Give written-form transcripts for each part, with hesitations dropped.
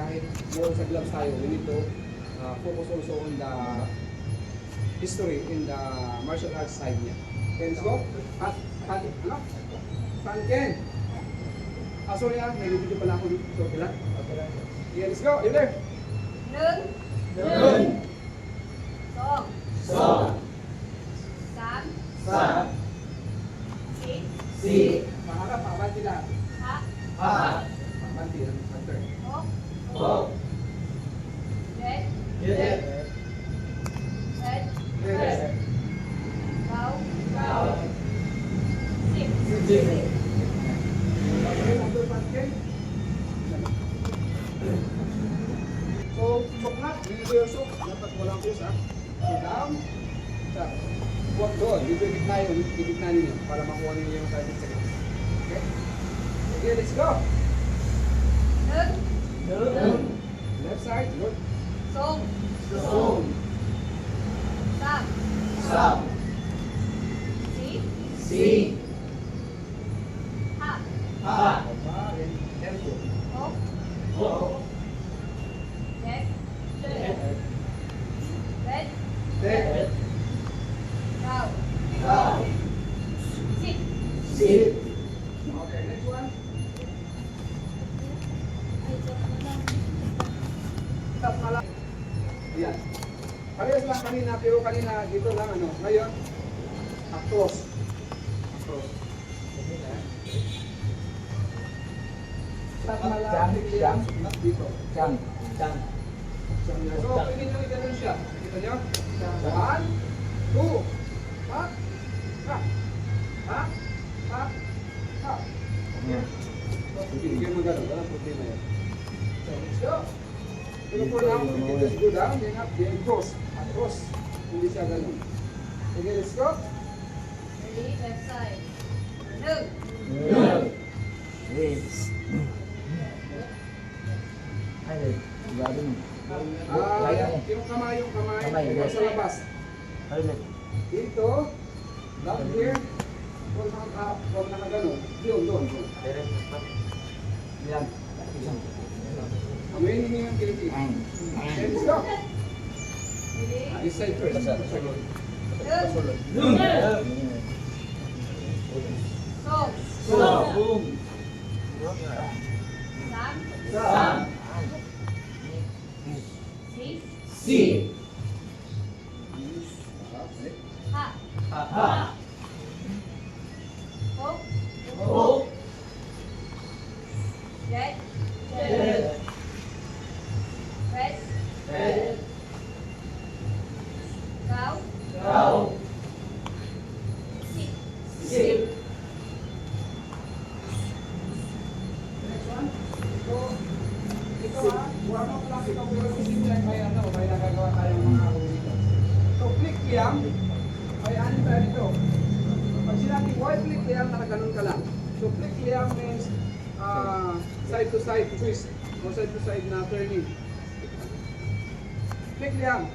kahit more sa gloves tayo, we need to focus also on the history in the martial arts side niya. Okay, let's go. Ano? Franken. Sorry may video pala ako dito. Okay lang? Okay lang. Yeah, let's go. You there? Nun. Song. Sam. Si. Pangarap, pabanti lahat. Ha. Pabanti, turn. Ho. Jet. Cow. Sip. So, suklat, dito yung sok, dapat walang pusa. Sit down. Huwag doon, dito yung gitna ninyo, para makuha ninyo yung 30 seconds. Okay? Okay, let's go! Nun. Left side, good. Song. Sam. Si. Ha. Tempo. Ho. Jet. Ted. Cow. Sip. Okay, next one. Stop na lang. Yan. Parehas lang kanina, pero kanina dito lang ano. Ngayon, across. Stop na lang. Yan. Dito. Chang. So, pwede nyo i-ganun siya. Kita nyo? 1, 2, up, up, up, up, up. So, bigyan mo ganun. Walang problema yan. So, let's go. Pero for now, we can just go down, then up, then cross. Across. Hindi siya ganun. Okay, let's go. Left side. Nun. Yung kamay, huwag sa labas. Dito, down here, huwag nakaganon. Doon. Amoyin ninyo yung kiliti. Okay, let's go. This side first. Nun. Song. Sam. Si. Ha. Ho. Jet. Cow. Sip. Next one. So, ito warm up lang ito pero simple may nagagawa tayong mga dito. So, flick liam, may anin tayo dito. Pag sinabi, why flick liam, nakaganon ka lang. So, flick liam means side to side twist o side to side na turning. Flick liam.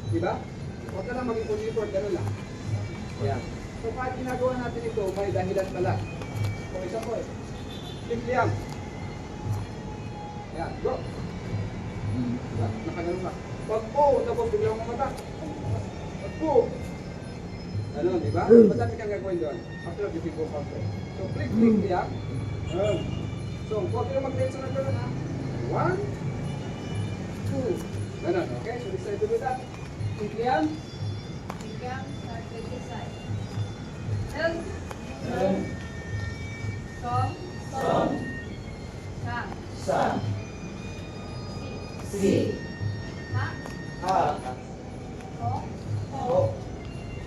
Diba? Huwag ka lang maging uniform, gano'n lang. Ayan. So, kahit ginagawa natin ito, may dahilan pala. For example, flick liam. Ayan, go. Nakaganon ka. Pag po, tapos biglang mamata. Pag po. Ganon, di ba? Madami kang gagawin doon. After the before after. So, flick liam. So, huwag kayo mag-tenso na gano'n ha. 1, 2. Ganon, okay? So, decide to do that. Flick liam. Start with this side. Nun. Song. Sam. Si. Ha. Ho.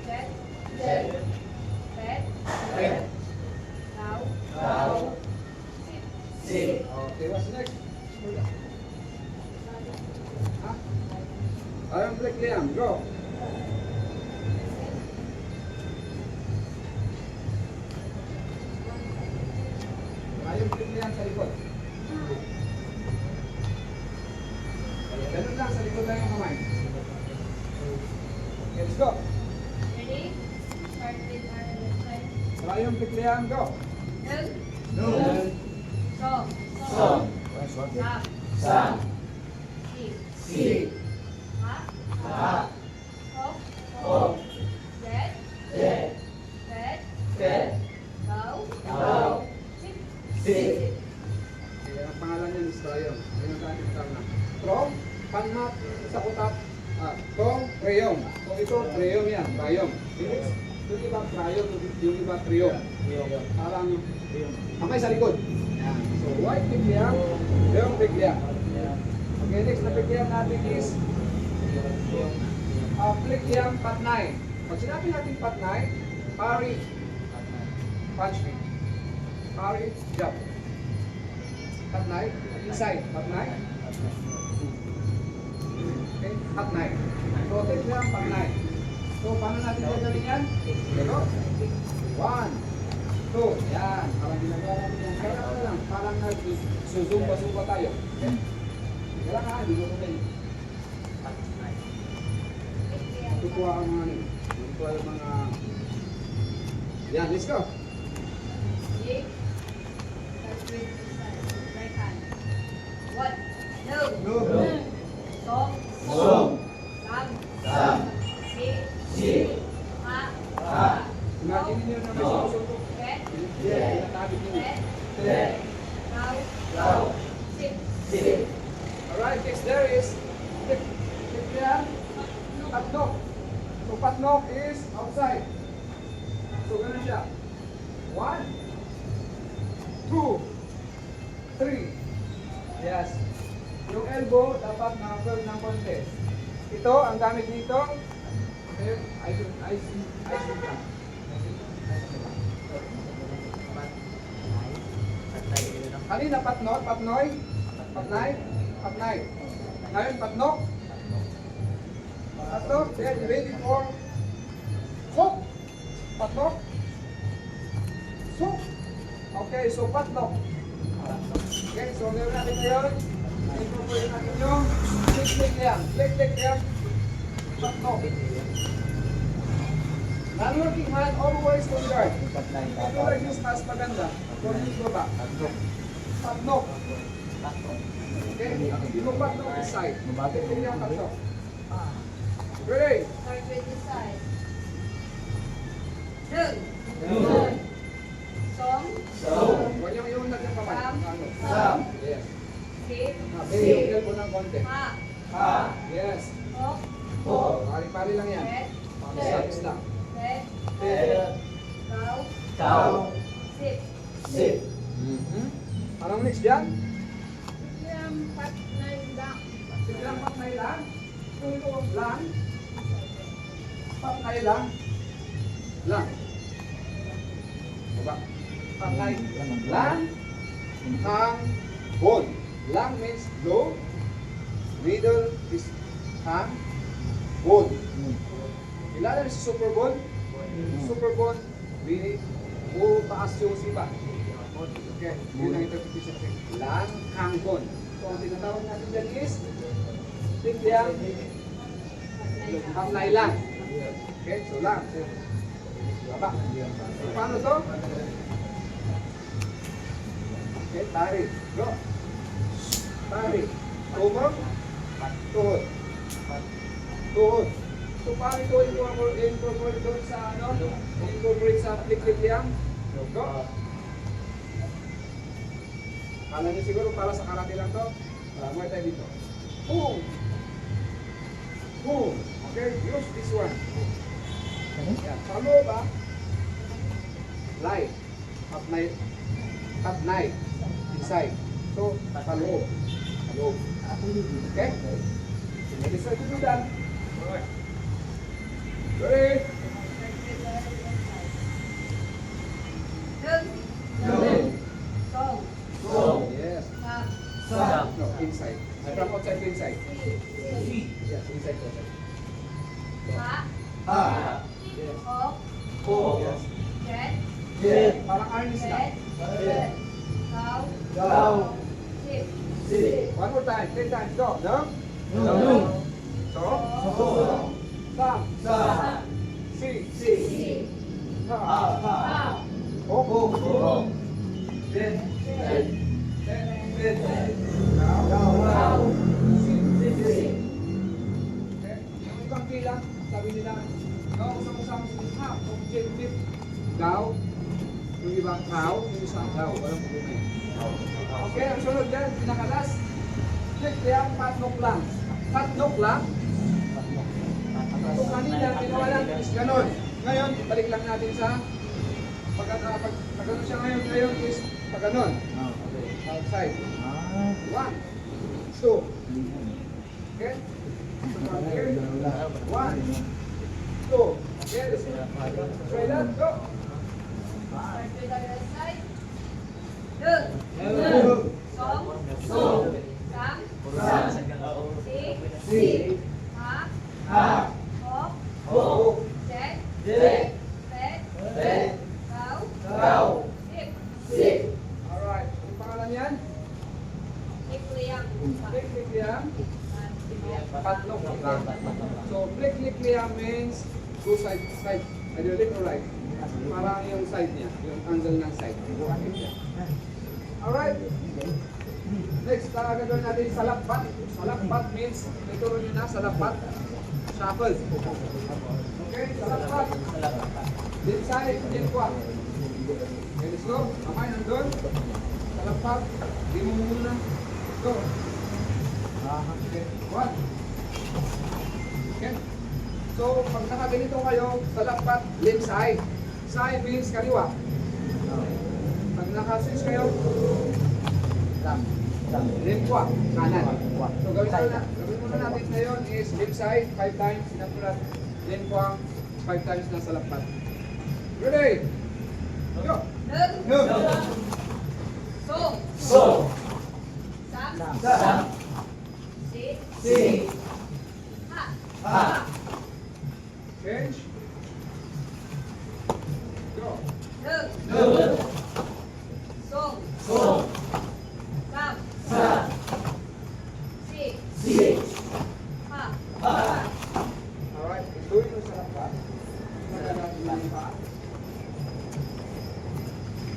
Jet. Cow. Sip. Okay, what's next? Ha? Ayun, flick liam. Go. Ayun, flick liam sa likod. Ganun lang, sa likod lang yung kamay. Okay, let's go. Ready? Start with our left side. Ayun, flick liam. Go. Nun. Song. Sam. Sip. Si. Ha. Hop. Red. Red. Go. Sip. Kaya ang pangalan niya is Brian. Ayun ang ating tama. From, panmat, sa utak. Tong, Preyong. So ito, Preyong yan. Brian. Yung iba, Brian. Yung iba, Preyong. Parang, kamay sa likod. Yan. So, white bigyan, Preyong bigyan. Okay, next na bigyan natin is bigyan patnay. Pag sinabi natin patnay, pari, punch me. Pari, jump. Patnay, inside, patnay. Okay, patnay. So, take lang patnay. So, paano natin gagawin yan? Ito. 1, 2, yan. Parang ginagawa natin yan. Kaya ano lang, parang nag-zumba-zumba tayo. Okay? Kailangan ka, hindi ko kumay. Tutuwa ang mga ano. Tutuwa ang mga... Yan, let's go. Jake. Start with the side. Right hand. What? No. No. Song. Song. Sam. Si. Ha. Imagine niyo na may sinusuntok. Red. Tinatagit niyo. Red. Now. Sip. Alright, next there is yan, patnok. So patnok is outside. So ganun siya. 1, 2, 3. Yes. Yung elbow dapat na-curve ng konti. Ito, ang gamit dito. Okay, ice lang. Kanina patnok, patnay. Ngayon patnok. Patnok, then ready for hook. Patnok. Hook. Okay, so patnok. Okay, so meron natin ngayon. Incorporate natin yung leg yan. Leg yan. Patnok. Non-working hand always on guard. Ito lang yung mas maganda. Kung dito ba? Patnok. Okay, yung patnok is side. Ito yung patnok. Ready? Start with the side. Song. Huwag yung natin kamay. Sam. Yes. Sip. Yung elbow ng konti. Ha. Yes. Hop. Pari-pari lang yan. Red. Service lang. Red. Go. Sip. Anong next dyan? Patnay lang. Siglang patnay lang. Ito lang. Patnay lang. Lang. Diba? Patnay lang. Hang. Bone. Lang means low. Middle is hang. Bone. Kilala niyo si super bone? Super bone, meaning taas yung sipa. Okay, yun ang interpretation. Lang, hang, bone. So, ang tinatawag natin dyan is tigyang patnay lang. Okay, so lang. Baba. So, paano to? Okay, tarik. Go. Tarik. Tumog. Tuhod. Tuhod. So, paano ito incorporate doon sa ano? Incorporate sa tigyang? Go. Kala niyo siguro para sa karate lang to. Muay tayo dito. Boom! Boom! Okay, use this one. Yan. Sa loob ba? Light. Patnay. Inside. So, sa loob. Sa loob. Okay? Ready to do that? Alright. Ready? Song. Yes. Sam. No, inside. From outside to inside. Yes, inside to outside. Ha. Yes. Hop. Yes. Red. Parang arnis lang. Red. Go. Sip. One more time. 10 times. Go. No? So? Sam. Si. Ha. Ha. Hop. Red. Red. nila, sabi nila, no, usang-usang half, objective, daw, yung ibang cow, yung isang daw, walang problema yun. Okay, ang sunod dyan, pinakalas, check yan, patlok lang. Patlok lang. So kanina, ginawa natin is ganon. Ngayon, balik lang natin sa, pag ganon siya ngayon is pag ganon. Outside. 1, 2. Okay? From here. 1, 2. Okay, let's try that. Go. Start with the left side. Dug. Song. Song. Sam. Si. Ha. Ho. Check. Pet. Cow. Sip. Alright. Ang pangalan yan? Likliyang. Plik-likliam. Patlok lang. So, plik-likliam means two side. Either left or right. Parang yung side niya. Yung angle ng side. Alright. Next, gagawin natin salakpat. Salakpat means, ituro nyo na, salakpat. Shuffle. Okay, salakpat. Left side, left kwa. Okay, let's go. Kamay nandun. Salakpat. Di mo muna. Go. Okay, 1. Okay. So, pag nakaganito kayo, salakpat, left side. Side means kaliwa. Pag naka-switch kayo, left kwa, kanan. So, gawin muna natin ngayon is left side, 5 times, sinatulat, left kwa, 5 times na salakpat. Ready? Go! Dug. Song. Sam. Si. Ha. Change. Go! Dug. Song. Sam. Si. Ha. Alright, ituloy mo salakpat. Magagaling lang pa.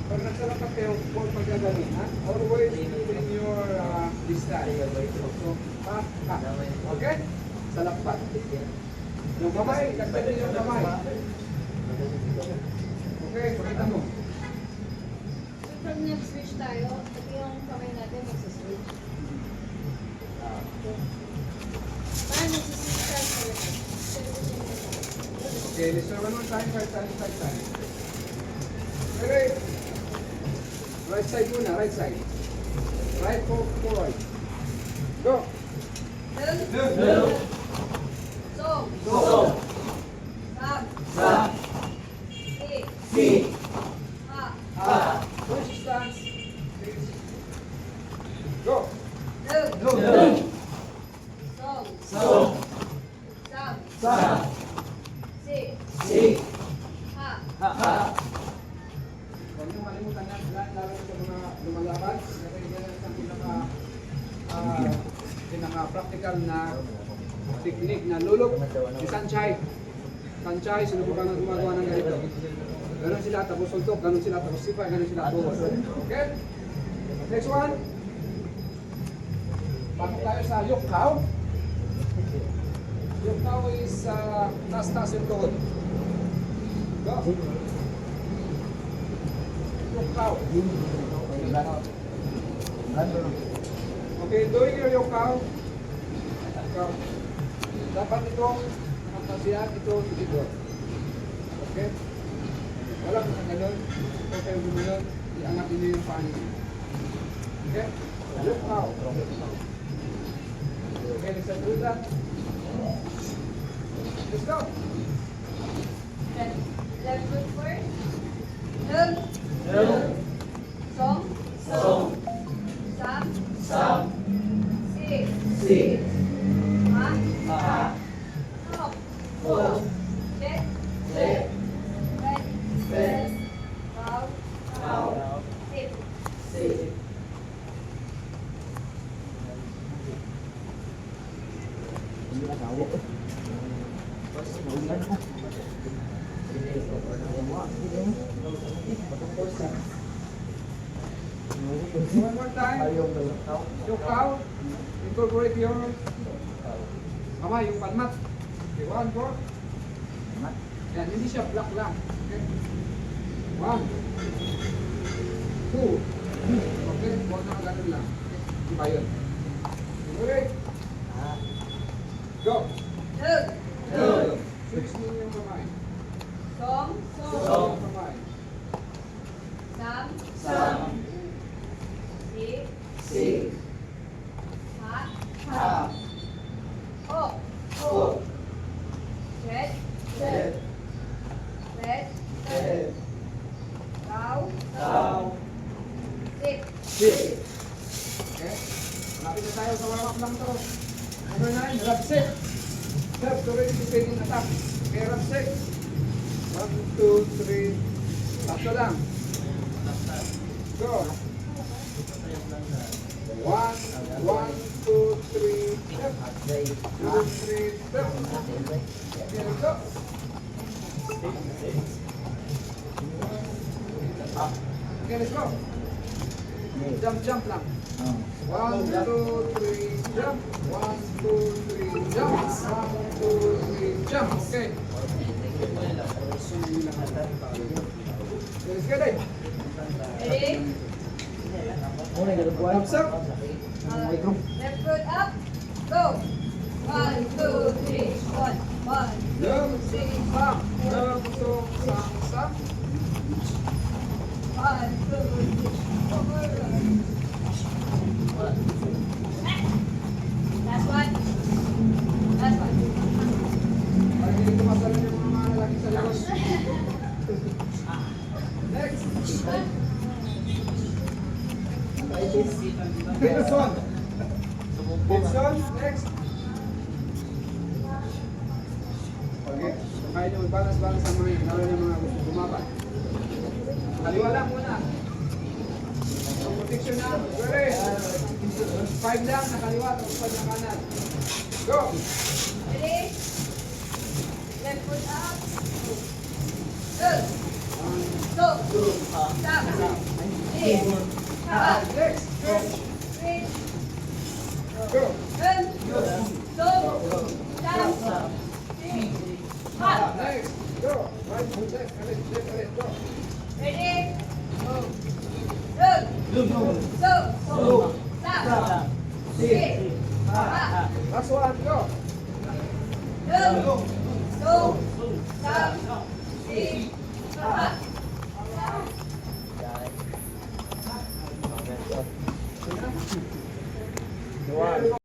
Pag nagsalapat kayo, huwag magagaling, ha? Always in your distance. So, ha. Okay? Salakpat. Yung kamay, kagdating yung kamay. Okay, pakita mo. So pag nag-switch tayo, ito yung kamay natin magsaswitch. Paano nagsaswitch tayo? Okay, let's try one more time, 5 times, 5 times. Okay. Right side muna, right side. Right forward. Go. Dug. Song. Sam. Si. Ha. Push stance. Go. Dug. Song. Sam. Si. Ha. Huwag niyo malimutan yan. Lalo sa mga lumalaban. Kasi yan ang pinaka-practical na technique na lulok. Si Sanchay. Sanchay, sinubukan na gumagawa ng ganito. Ganon sila, tapos sultok. Ganon sila, tapos sipa. Ganon sila, tapos. Okay? Next one. Pasok tayo sa yoke cow. Yoke cow is taas-taas yung tuhod. Go. Yoke cow. Okay, doing your yoke cow. Go. Dapat itong nakasiyan, ito dito. Okay? Walang ganun. Ito kayo gumayon, iangat niyo yung paa niyo. Okay? Yoke cow. Okay, let's do that. Let's go. Left foot first. Dug. Song. Sam. Si. Ha. Ho. Check. Pet. Cow. Sip. One more time. Yoke cow. Incorporate your kamay, yung palmat. Okay, 1, 4. Yan, hindi siya block lang. Okay. 1, 2. Okay, huwag na ganun lang. Okay, iba yun. Okay. Go. Two. Fix mo yung kamay. Song. Yung kamay. Sam. Si. Ha. Ho. Red. Cow. Sit. Okay. Malapit na tayo sa warm-up lang to. Number 9, rub set. Step to ready to take in attack. Okay, rub set. 1, 2, 3. Tatlo lang. Go. 1, 2, 3. Step. 2, 3. Step. Okay, let's go. Okay, let's go. Jump lang. 1, 2, 3, jump. 1, 2, 3, jump. 1, 2, 3, jump. Okay. Let's get it. Ready? Thumbs up. Left foot up. Go. 1, 2, 3. 1. Jump, sam. Jump, sam. 1, 2, 3. Last one. Para hindi tumasalan yung mga lalaki sa labas. Next. Benson. Next. Okay. Kaya nyo mag-balance sa mga lalo ng mga gusto bumaban. Kaliwa lang muna. Protection na. Ready? 5 lang na kaliwa, tapos 5 na kanan. Go! Ready? Left foot up. Good. Go. Stop. Sit. Ha. Next. Switch. Go! Turn. Go. Stop. Sit. Ha. Next. Go! Right foot left, left, go! Ready? Good. Go. Stop. Sit. Ha. Last one, go! Go. Stop. Sit. Ha.